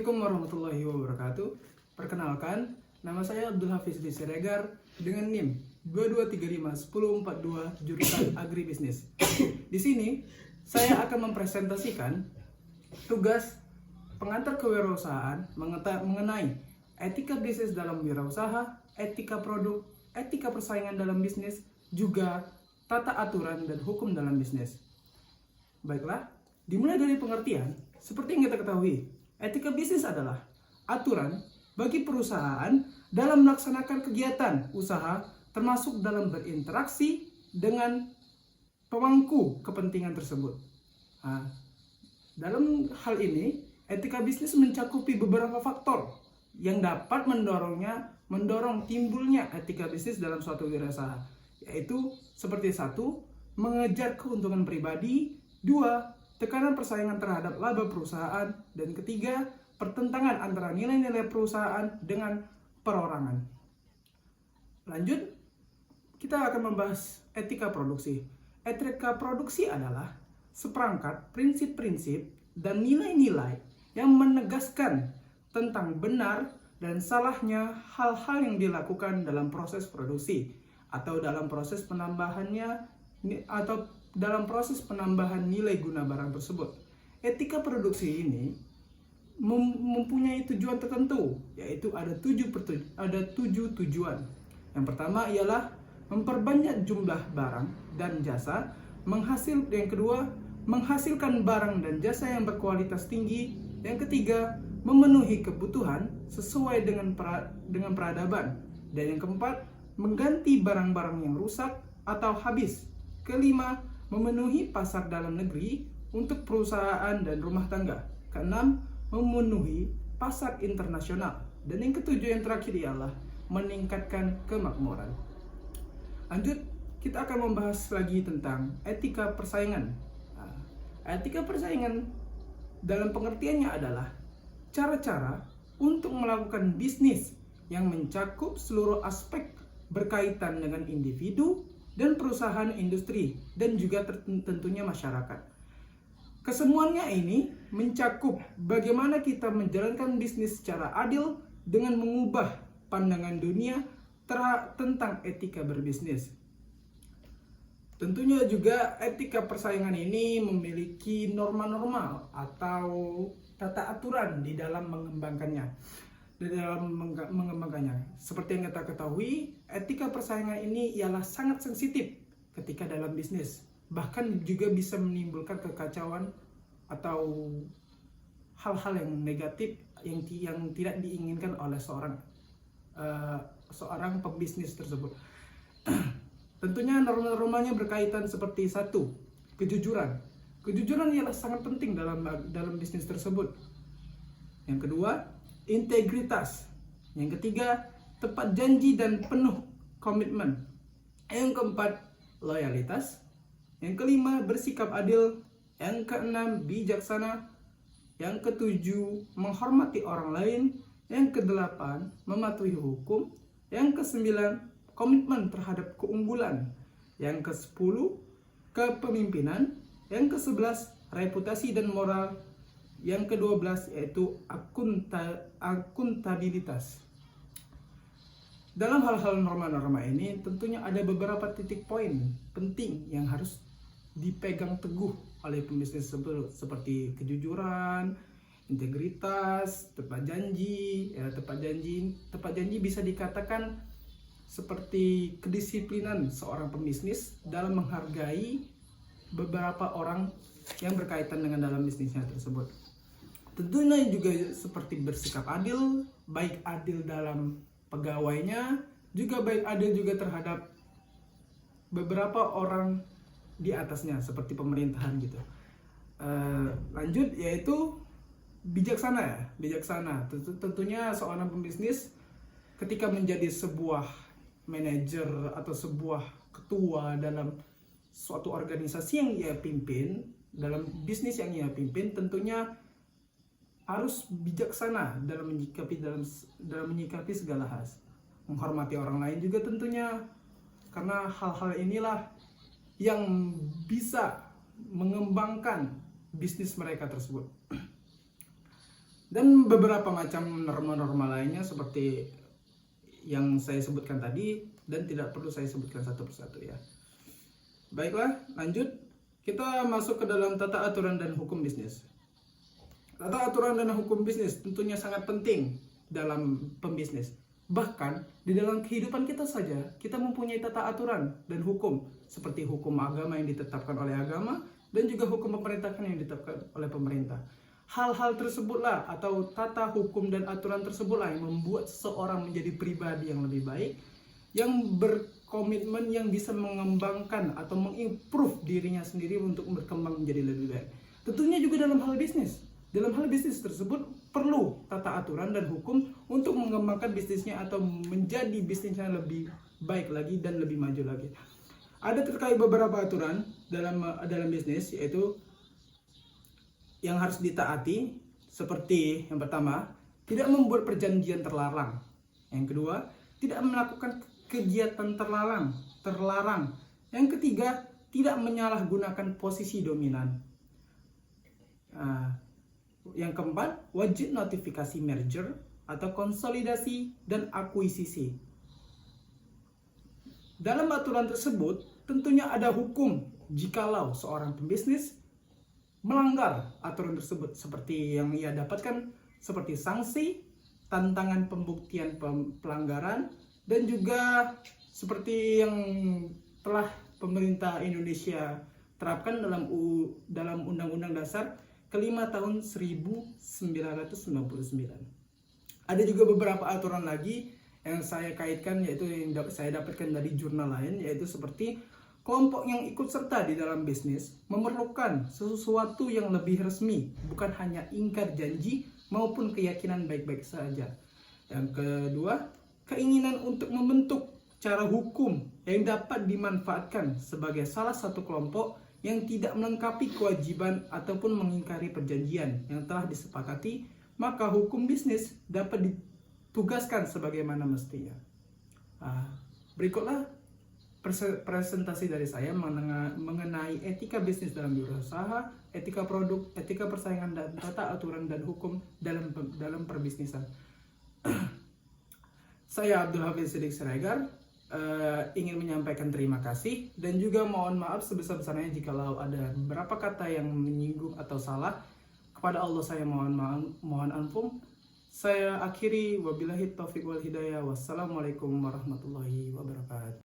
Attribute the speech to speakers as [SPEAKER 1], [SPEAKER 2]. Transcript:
[SPEAKER 1] Assalamualaikum warahmatullahi wabarakatuh. Perkenalkan, nama saya Abdul Hafiz Siregar dengan NIM 22351042 jurusan Agribisnis. Di sini saya akan mempresentasikan tugas pengantar kewirausahaan mengenai etika bisnis dalam wirausaha, etika produk, etika persaingan dalam bisnis, juga tata aturan dan hukum dalam bisnis. Baiklah, dimulai dari pengertian. Seperti yang kita ketahui, etika bisnis adalah aturan bagi perusahaan dalam melaksanakan kegiatan usaha, termasuk dalam berinteraksi dengan pemangku kepentingan tersebut. Dalam hal ini, etika bisnis mencakupi beberapa faktor yang dapat mendorong timbulnya etika bisnis dalam suatu wirausaha, yaitu seperti 1. Mengejar keuntungan pribadi, 2. Tekanan persaingan terhadap laba perusahaan, dan 3. Pertentangan antara nilai-nilai perusahaan dengan perorangan. Lanjut, kita akan membahas etika produksi. Etika produksi adalah seperangkat prinsip-prinsip dan nilai-nilai yang menegaskan tentang benar dan salahnya hal-hal yang dilakukan dalam proses produksi atau dalam proses penambahan nilai guna barang tersebut. Etika produksi ini mempunyai tujuan tertentu, yaitu ada 7 tujuan. Yang pertama ialah memperbanyak jumlah barang dan jasa, yang kedua menghasilkan barang dan jasa yang berkualitas tinggi, yang ketiga memenuhi kebutuhan sesuai dengan peradaban, dan yang keempat mengganti barang-barang yang rusak atau habis, kelima memenuhi pasar dalam negeri untuk perusahaan dan rumah tangga, keenam memenuhi pasar internasional, dan yang ketujuh yang terakhir ialah meningkatkan kemakmuran. Lanjut, kita akan membahas lagi tentang etika persaingan. Etika persaingan dalam pengertiannya adalah cara-cara untuk melakukan bisnis yang mencakup seluruh aspek berkaitan dengan individu dan perusahaan industri, dan juga tentunya masyarakat. Kesemuanya ini mencakup bagaimana kita menjalankan bisnis secara adil dengan mengubah pandangan dunia tentang etika berbisnis. Tentunya juga etika persaingan ini memiliki norma-norma atau tata aturan di dalam mengembangkannya. Seperti yang kita ketahui, etika persaingan ini ialah sangat sensitif ketika dalam bisnis. Bahkan juga bisa menimbulkan kekacauan atau hal-hal yang negatif yang tidak diinginkan oleh seorang pebisnis tersebut. Tentunya norma-normanya berkaitan seperti 1. Kejujuran. Kejujuran ialah sangat penting dalam bisnis tersebut. Yang kedua, integritas. Yang ketiga, tepat janji dan penuh komitmen. Yang keempat, loyalitas. Yang kelima, bersikap adil. Yang keenam, bijaksana. Yang ketujuh, menghormati orang lain. Yang kedelapan, mematuhi hukum. Yang kesembilan, komitmen terhadap keunggulan. Yang ke-10, kepemimpinan. Yang ke-11, reputasi dan moral. Yang ke-12 yaitu akuntabilitas. Dalam hal-hal norma-norma ini tentunya ada beberapa titik poin penting yang harus dipegang teguh oleh pembisnis tersebut, seperti kejujuran, integritas, tepat janji. Tepat janji bisa dikatakan seperti kedisiplinan seorang pembisnis dalam menghargai beberapa orang yang berkaitan dengan dalam bisnisnya tersebut. Tentunya juga seperti bersikap adil, baik adil dalam pegawainya, juga baik adil juga terhadap beberapa orang di atasnya, seperti pemerintahan gitu. Lanjut, yaitu bijaksana. Tentunya seorang pembisnis ketika menjadi sebuah manajer atau sebuah ketua dalam suatu organisasi yang ia pimpin, dalam bisnis yang ia pimpin, tentunya harus bijaksana dalam menyikapi segala hal. Menghormati orang lain juga tentunya, karena hal-hal inilah yang bisa mengembangkan bisnis mereka tersebut. dan beberapa macam norma-norma lainnya seperti yang saya sebutkan tadi, dan tidak perlu saya sebutkan satu persatu ya. Baiklah, lanjut. Kita masuk ke dalam tata aturan dan hukum bisnis. Tata aturan dan hukum bisnis tentunya sangat penting dalam pembisnis. Bahkan di dalam kehidupan kita saja, kita mempunyai tata aturan dan hukum, seperti hukum agama yang ditetapkan oleh agama, dan juga hukum pemerintahan yang ditetapkan oleh pemerintah. Hal-hal tersebutlah atau tata hukum dan aturan tersebutlah yang membuat seseorang menjadi pribadi yang lebih baik, yang berkomitmen, yang bisa mengembangkan atau mengimprove dirinya sendiri untuk berkembang menjadi lebih baik. Tentunya juga dalam hal bisnis. Dalam hal bisnis tersebut perlu tata aturan dan hukum untuk mengembangkan bisnisnya atau menjadi bisnisnya lebih baik lagi dan lebih maju lagi. Ada terkait beberapa aturan dalam bisnis, yaitu yang harus ditaati, seperti yang pertama, tidak membuat perjanjian terlarang. Yang kedua, tidak melakukan kegiatan terlarang. Yang ketiga, tidak menyalahgunakan posisi dominan. Yang keempat, wajib notifikasi merger atau konsolidasi dan akuisisi. Dalam aturan tersebut, tentunya ada hukum jikalau seorang pembisnis melanggar aturan tersebut, seperti yang ia dapatkan seperti sanksi, tantangan pembuktian pelanggaran, dan juga seperti yang telah pemerintah Indonesia terapkan dalam Undang-Undang Dasar ke-5 tahun 1999. Ada juga beberapa aturan lagi yang saya kaitkan, yaitu yang saya dapatkan dari jurnal lain, yaitu seperti kelompok yang ikut serta di dalam bisnis memerlukan sesuatu yang lebih resmi, bukan hanya ingkar janji maupun keyakinan baik-baik saja. Yang kedua, keinginan untuk membentuk cara hukum yang dapat dimanfaatkan sebagai salah satu kelompok yang tidak melengkapi kewajiban ataupun mengingkari perjanjian yang telah disepakati, maka hukum bisnis dapat ditugaskan sebagaimana mestinya. Berikutlah presentasi dari saya mengenai etika bisnis dalam berusaha, etika produk, etika persaingan, dan tata aturan dan hukum dalam perbisnisan. Saya Abdul Hafiz Siddiq Siregar ingin menyampaikan terima kasih dan juga mohon maaf sebesar-besarnya jikalau ada beberapa kata yang menyinggung atau salah. Kepada Allah saya mohon ampun. Saya akhiri, wabillahi taufiq wal hidayah. Wassalamualaikum warahmatullahi wabarakatuh.